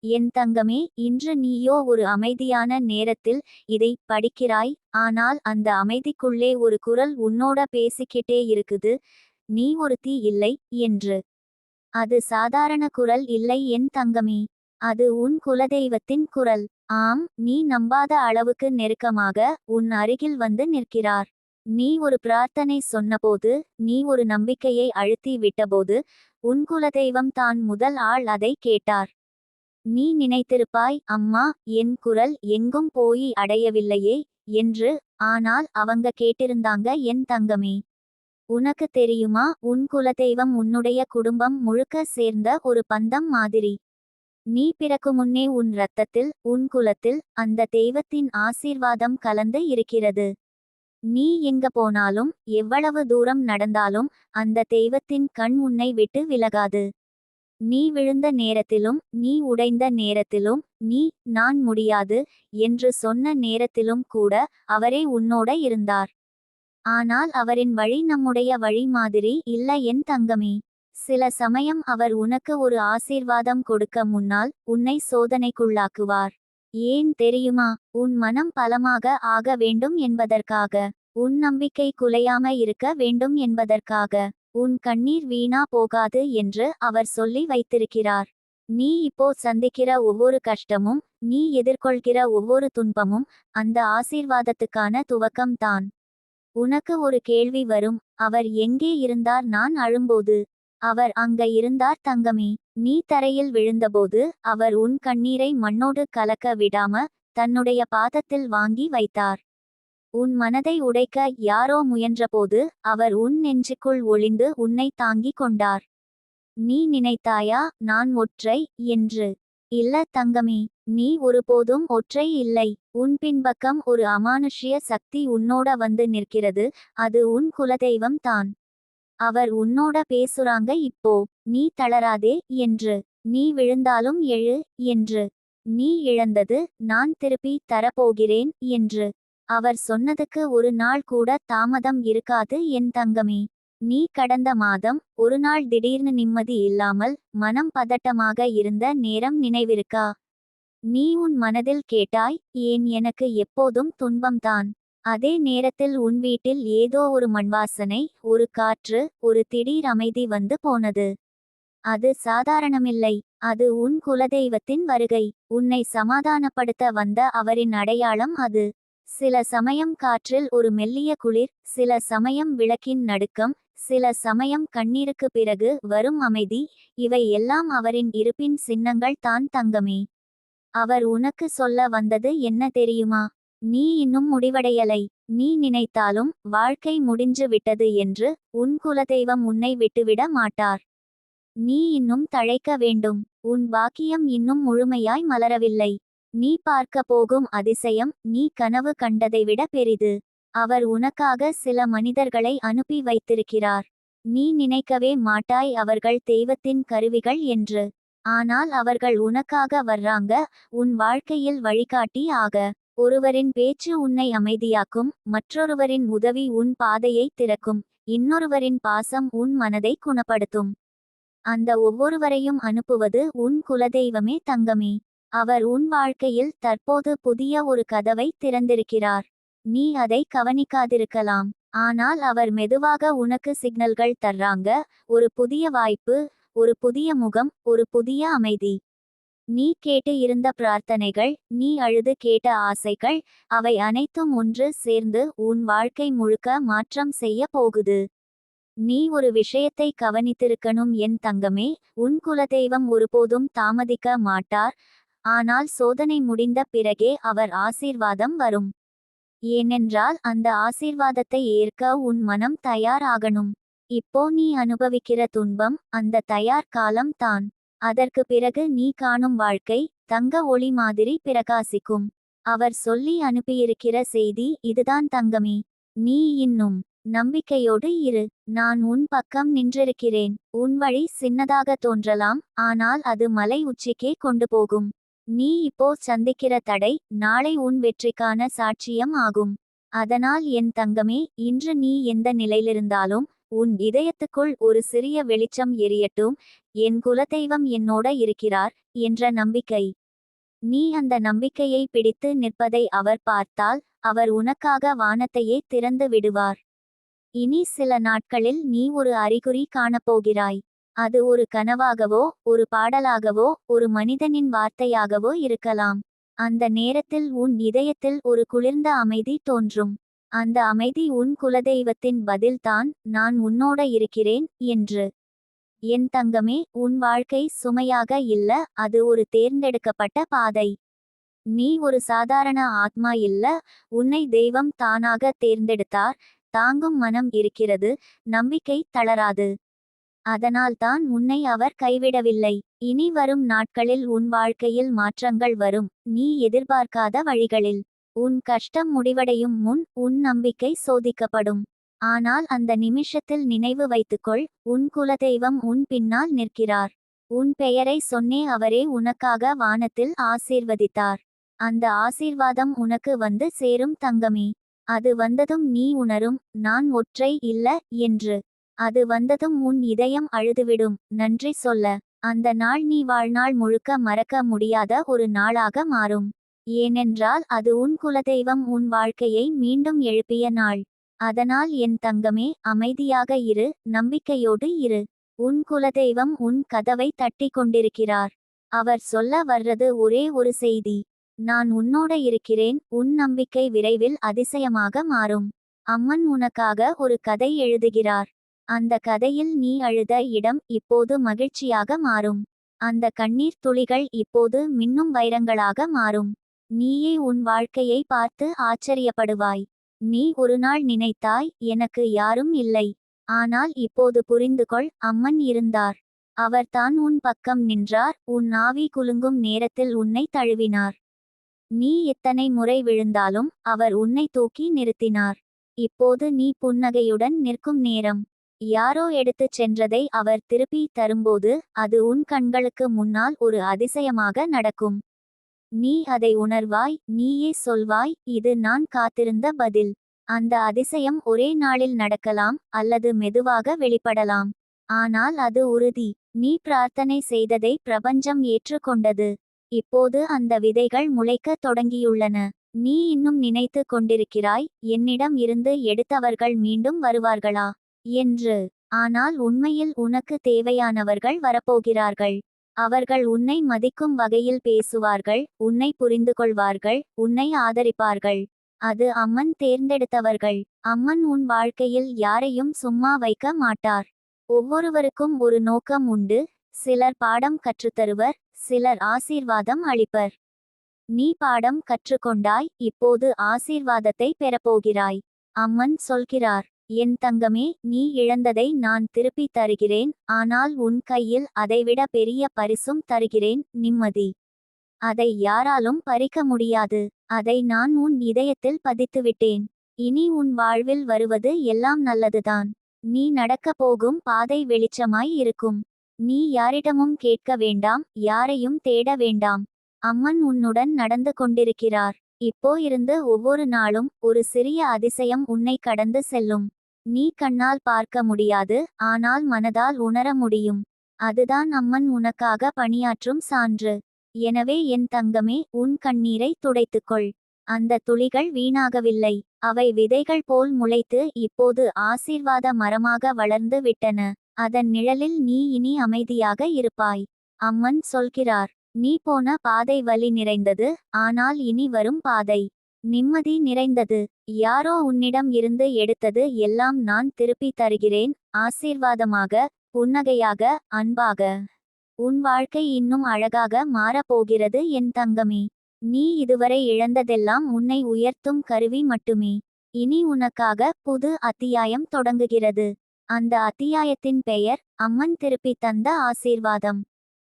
என் தங்கமே, இன்று நீயோ ஒரு அமைதியான நேரத்தில் இதை படிக்கிறாய். ஆனால் அந்த அமைதிக்குள்ளே ஒரு குரல் உன்னோட பேசிக்கிட்டே இருக்குது. நீ ஒருத்தி இல்லை என்று. அது சாதாரண குரல் இல்லை என் தங்கமே. அது உன் குலதெய்வத்தின் குரல். ஆம், நீ நம்பாத அளவுக்கு நெருக்கமாக உன் அருகில் வந்து நிற்கிறார். நீ ஒரு பிரார்த்தனை சொன்னபோது, நீ ஒரு நம்பிக்கையை அழுத்தி விட்டபோது, உன் குலதெய்வம் தான் முதல் ஆள் அதை கேட்டார். நீ நினைத்திருப்பாய், அம்மா, என் குரல் எங்கும் போய் அடையவில்லையே என்று. ஆனால் அவங்க கேட்டிருந்தாங்க என் தங்கமே. உனக்கு தெரியுமா, உன் குலதெய்வம் உன்னுடைய குடும்பம் முழுக்க சேர்ந்த ஒரு பந்தம் மாதிரி. நீ பிறக்கும் முன்னே உன் இரத்தத்தில், உன் குலத்தில் அந்த தெய்வத்தின் ஆசீர்வாதம் கலந்து இருக்கிறது. நீ எங்க போனாலும், எவ்வளவு தூரம் நடந்தாலும் அந்த தெய்வத்தின் கண் உன்னை விட்டு விலகாது. நீ விழுந்த நேரத்திலும், நீ உடைந்த நேரத்திலும், நீ நான் முடியாது என்று சொன்ன நேரத்திலும் கூட அவரே உன்னோட இருந்தார். ஆனால் அவரின் வழி நம்முடைய வழி மாதிரி இல்ல என் தங்கமே. சில சமயம் அவர் உனக்கு ஒரு ஆசீர்வாதம் கொடுக்க முன்னால் உன்னை சோதனைக்குள்ளாக்குவார். ஏன் தெரியுமா? உன் மனம் பலமாக ஆக வேண்டும் என்பதற்காக. உன் நம்பிக்கை குலையாம இருக்க வேண்டும் என்பதற்காக. உன் கண்ணீர் வீணா போகாது என்று அவர் சொல்லி வைத்திருக்கிறார். நீ இப்போ சந்திக்கிற ஒவ்வொரு கஷ்டமும், நீ எதிர்கொள்கிற ஒவ்வொரு துன்பமும் அந்த ஆசீர்வாதத்துக்கான துவக்கம்தான். உனக்கு ஒரு கேள்வி வரும், அவர் எங்கே இருந்தார் நான் அழும்போது? அவர் அங்க இருந்தார் தங்கமே. நீ தரையில் விழுந்தபோது அவர் உன் கண்ணீரை மண்ணோடு கலக்க விடாம தன்னுடைய பாதத்தில் வாங்கி வைத்தார். உன் மனதை உடைக்க யாரோ முயன்றபோது அவர் உன் நெஞ்சுக்குள் ஒளிந்து உன்னை தாங்கிக் கொண்டார். நீ நினைத்தாயா, நான் ஒற்றை என்று? இல்ல தங்கமே, நீ ஒருபோதும் ஒற்றை இல்லை. உன் பின்பக்கம் ஒரு அமானுஷ்ய சக்தி உன்னோட வந்து நிற்கிறது. அது உன் குலதெய்வம் தான். அவர் உன்னோட பேசுறாங்க இப்போ. நீ தளராதே என்று. நீ விழுந்தாலும் எழு என்று. நீ இழந்தது நான் திருப்பி தரப்போகிறேன் என்று. அவர் சொன்னதுக்கு ஒரு நாள் கூட தாமதம் இருக்காது என் தங்கமே. நீ கடந்த மாதம் ஒரு நாள் திடீர்னு நிம்மதி இல்லாமல் மனம் பதட்டமாக இருந்த நேரம் நினைவிருக்கா? நீ உன் மனதில் கேட்டாய், ஏன் எனக்கு எப்போதும் துன்பம்தான்? அதே நேரத்தில் உன் வீட்டில் ஏதோ ஒரு மண்வாசனை, ஒரு காற்று, ஒரு திடீர் அமைதி வந்து போனது. அது சாதாரணமில்லை. அது உன் குலதெய்வத்தின் வருகை. உன்னை சமாதானப்படுத்த வந்த அவரின் அடையாளம் அது. சில சமயம் காற்றில் ஒரு மெல்லிய குளிர், சில சமயம் விளக்கின் நடுக்கம், சில சமயம் கண்ணீருக்கு பிறகு வரும் அமைதி. இவை எல்லாம் அவரின் இருப்பின் சின்னங்கள் தான் தங்கமே. அவர் உனக்கு சொல்ல வந்தது என்ன தெரியுமா? நீ இன்னும் முடிவடையலை. நீ நினைத்தாலும் வாழ்க்கை முடிஞ்சு விட்டது என்று உன் குலதெய்வம் உன்னை விட்டுவிட மாட்டார். நீ இன்னும் தழைக்க வேண்டும். உன் பாக்கியம் இன்னும் முழுமையாய் மலரவில்லை. நீ பார்க்க போகும் அதிசயம் நீ கனவு கண்டதைவிட பெரிது. அவர் உனக்காக சில மனிதர்களை அனுப்பி வைத்திருக்கிறார். நீ நினைக்கவே மாட்டாய் அவர்கள் தெய்வத்தின் கருவிகள் என்று. ஆனால் அவர்கள் உனக்காக வர்றாங்க, உன் வாழ்க்கையில் வழிகாட்டி ஆக. ஒருவரின் பேச்சு உன்னை அமைதியாக்கும், மற்றொருவரின் உதவி உன் பாதையை திறக்கும், இன்னொருவரின் பாசம் உன் மனதை குணப்படுத்தும். அந்த ஒவ்வொருவரையும் அனுப்புவது உன் குலதெய்வமே தங்கமே. அவர் உன் வாழ்க்கையில் தற்போது புதிய ஒரு கதவை திறந்திருக்கிறார். நீ அதை கவனிக்காதிருக்கலாம். ஆனால் அவர் மெதுவாக உனக்கு சிக்னல்கள் தர்றாங்க. ஒரு புதிய வாய்ப்பு, ஒரு புதிய முகம், ஒரு புதிய அமைதி. நீ கேட்டு இருந்த பிரார்த்தனைகள், நீ அழுது கேட்ட ஆசைகள், அவை அனைத்தும் ஒன்று சேர்ந்து உன் வாழ்க்கை முழுக்க மாற்றம் செய்ய போகுது. நீ ஒரு விஷயத்தை கவனித்திருக்கணும் என் தங்கமே. உன் குலதெய்வம் ஒருபோதும் தாமதிக்க மாட்டார். ஆனால் சோதனை முடிந்த பிறகே அவர் ஆசீர்வாதம் வரும். ஏனென்றால் அந்த ஆசீர்வாதத்தை ஏற்க உன் மனம் தயார் ஆகணும். இப்போ நீ அனுபவிக்கிற துன்பம் அந்த தயார் காலம் தான். அதற்கு பிறகு நீ காணும் வாழ்க்கை தங்க ஒளி மாதிரி பிரகாசிக்கும். அவர் சொல்லி அனுப்பியிருக்கிற செய்தி இதுதான் தங்கமே. நீ இன்னும் நம்பிக்கையோடு இரு. நான் உன் பக்கம் நின்றிருக்கிறேன். உன் வழி சின்னதாக தோன்றலாம், ஆனால் அது மலை உச்சிக்கே கொண்டு போகும். நீ இப்போ சந்திக்கிற தடை நாளை உன் வெற்றிக்கான சாட்சியம் ஆகும். அதனால் என் தங்கமே, இன்று நீ எந்த நிலையிலிருந்தாலும் உன் இதயத்துக்குள் ஒரு சிறிய வெளிச்சம் எரியட்டும். என் குலதெய்வம் என்னோட இருக்கிறார் என்ற நம்பிக்கை. நீ அந்த நம்பிக்கையை பிடித்து நிற்பதை அவர் பார்த்தால் அவர் உனக்காக வானத்தையே திறந்து விடுவார். இனி சில நாட்களில் நீ ஒரு அறிகுறி காணப்போகிறாய். அது ஒரு கனவாகவோ ஒரு பாடலாகவோ ஒரு மனிதனின் வார்த்தையாகவோ இருக்கலாம். அந்த நேரத்தில் உன் இதயத்தில் ஒரு குளிர்ந்த அமைதி தோன்றும். அந்த அமைதி உன் குலதெய்வத்தின் பதில்தான், நான் உன்னோட இருக்கிறேன் என்று. என் தங்கமே, உன் வாழ்க்கை சுமையாக இல்ல, அது ஒரு தேர்ந்தெடுக்கப்பட்ட பாதை. நீ ஒரு சாதாரண ஆத்மா இல்ல, உன்னை தெய்வம் தானாக தேர்ந்தெடுத்தார். தாங்கும் மனம் இருக்கிறது, நம்பிக்கை தளராது. அதனால்தான் உன்னை அவர் கைவிடவில்லை. இனி வரும் நாட்களில் உன் வாழ்க்கையில் மாற்றங்கள் வரும், நீ எதிர்பார்க்காத வழிகளில். உன் கஷ்டம் முடிவடையும் முன் உன் நம்பிக்கை சோதிக்கப்படும். ஆனால் அந்த நிமிஷத்தில் நினைவு வைத்துக்கொள், உன் குலதெய்வம் உன் பின்னால் நிற்கிறார். உன் பெயரை சொன்னே அவரே உனக்காக வானத்தில் ஆசீர்வதித்தார். அந்த ஆசீர்வாதம் உனக்கு வந்து சேரும் தங்கமே. அது வந்ததும் நீ உணரும், நான் ஒற்றை இல்ல என்று. அது வந்ததும் உன் இதயம் அழுதுவிடும், நன்றி சொல்ல. அந்த நாள் நீ வாழ்நாள் முழுக்க மறக்க முடியாத ஒரு நாளாக மாறும். ஏனென்றால் அது உன் குலதெய்வம் உன் வாழ்க்கையை மீண்டும் எழுப்பிய நாள். அதனால் என் தங்கமே, அமைதியாக இரு, நம்பிக்கையோடு இரு. உன் குலதெய்வம் உன் கதவை தட்டி கொண்டிருக்கிறார். அவர் சொல்ல வர்றது ஒரே ஒரு செய்தி, நான் உன்னோட இருக்கிறேன். உன் நம்பிக்கை விரைவில் அதிசயமாக மாறும். அம்மன் உனக்காக ஒரு கதை எழுதுகிறார். அந்த கதையில் நீ அழுத இடம் இப்போது மகிழ்ச்சியாக மாறும். அந்த கண்ணீர் துளிகள் இப்போது மின்னும் வைரங்களாக மாறும். நீயே உன் வாழ்க்கையை பார்த்து ஆச்சரியப்படுவாய். நீ ஒருநாள் நினைத்தாய், எனக்கு யாரும் இல்லை. ஆனால் இப்போது புரிந்துகொள், அம்மன் இருந்தார். அவர்தான் உன் பக்கம் நின்றார், உன் ஆவி குலுங்கும் நேரத்தில் உன்னை தழுவினார். நீ எத்தனை முறை விழுந்தாலும் அவர் உன்னை தூக்கி நிறுத்தினார். இப்போது நீ புன்னகையுடன் நிற்கும் நேரம். யாரோ எடுத்துச் சென்றதை அவர் திருப்பி தரும்போது அது உன் கண்களுக்கு முன்னால் ஒரு அதிசயமாக நடக்கும். நீ அதை உணர்வாய், நீயே சொல்வாய், இது நான் காத்திருந்த பதில். அந்த அதிசயம் ஒரே நாளில் நடக்கலாம், அல்லது மெதுவாக வெளிப்படலாம். ஆனால் அது உறுதி. நீ பிரார்த்தனை செய்ததை பிரபஞ்சம் ஏற்றுக்கொண்டது. இப்போது அந்த விதைகள் முளைக்கத் தொடங்கியுள்ளன. நீ இன்னும் நினைத்து கொண்டிருக்கிறாய், என்னிடம் இருந்து எடுத்தவர்கள் மீண்டும் வருவார்களா என்று. ஆனால் உண்மையில் உனக்கு தேவையானவர்கள் வரப்போகிறார்கள். அவர்கள் உன்னை மதிக்கும் வகையில் பேசுவார்கள், உன்னை புரிந்துகொள்வார்கள், உன்னை ஆதரிப்பார்கள். அது அம்மன் தேர்ந்தெடுத்தவர்கள். அம்மன் உன் வாழ்க்கையில் யாரையும் சும்மா வைக்க மாட்டார். ஒவ்வொருவருக்கும் ஒரு நோக்கம் உண்டு. சிலர் பாடம் கற்றுத்தருவர், சிலர் ஆசீர்வாதம் அளிப்பர். நீ பாடம் கற்றுக்கொண்டாய், இப்போது ஆசீர்வாதத்தை பெறப்போகிறாய். அம்மன் சொல்கிறார், என் தங்கமே, நீ இழந்ததை நான் திருப்பி தருகிறேன். ஆனால் உன் கையில் அதைவிட பெரிய பரிசும் தருகிறேன், நிம்மதி. அதை யாராலும் பறிக்க முடியாது. அதை நான் உன் இதயத்தில் பதித்துவிட்டேன். இனி உன் வாழ்வில் வருவது எல்லாம் நல்லதுதான். நீ நடக்கப் போகும் பாதை வெளிச்சமாய் இருக்கும். நீ யாரிடமும் கேட்க வேண்டாம், யாரையும் தேட வேண்டாம். அம்மன் உன்னுடன் நடந்து கொண்டிருக்கிறார். இப்போ இருந்து ஒவ்வொரு நாளும் ஒரு சிறிய அதிசயம் உன்னை கடந்து செல்லும். நீ கண்ணால் பார்க்க முடியாது, ஆனால் மனதால் உணர முடியும். அதுதான் அம்மன் உனக்காக பணியாற்றும் சான்று. எனவே என் தங்கமே, உன் கண்ணீரை துடைத்துக்கொள். அந்த துளிகள் வீணாகவில்லை. அவை விதைகள் போல் முளைத்து இப்போது ஆசீர்வாத மரமாக வளர்ந்து விட்டன. அதன் நிழலில் நீ இனி அமைதியாக இருப்பாய். அம்மன் சொல்கிறார், நீ போன பாதை வலி நிறைந்தது, ஆனால் இனி வரும் பாதை நிம்மதி நிறைந்தது. யாரோ உன்னிடம் இருந்து எடுத்தது எல்லாம் நான் திருப்பி தருகிறேன், ஆசீர்வாதமாக, புன்னகையாக, அன்பாக. உன் வாழ்க்கை இன்னும் அழகாக மாறப் போகிறது என் தங்கமே. நீ இதுவரை இழந்ததெல்லாம் உன்னை உயர்த்தும் கருவி மட்டுமே. இனி உனக்காக புது அத்தியாயம் தொடங்குகிறது. அந்த அத்தியாயத்தின் பெயர், அம்மன் திருப்பி தந்த ஆசீர்வாதம்.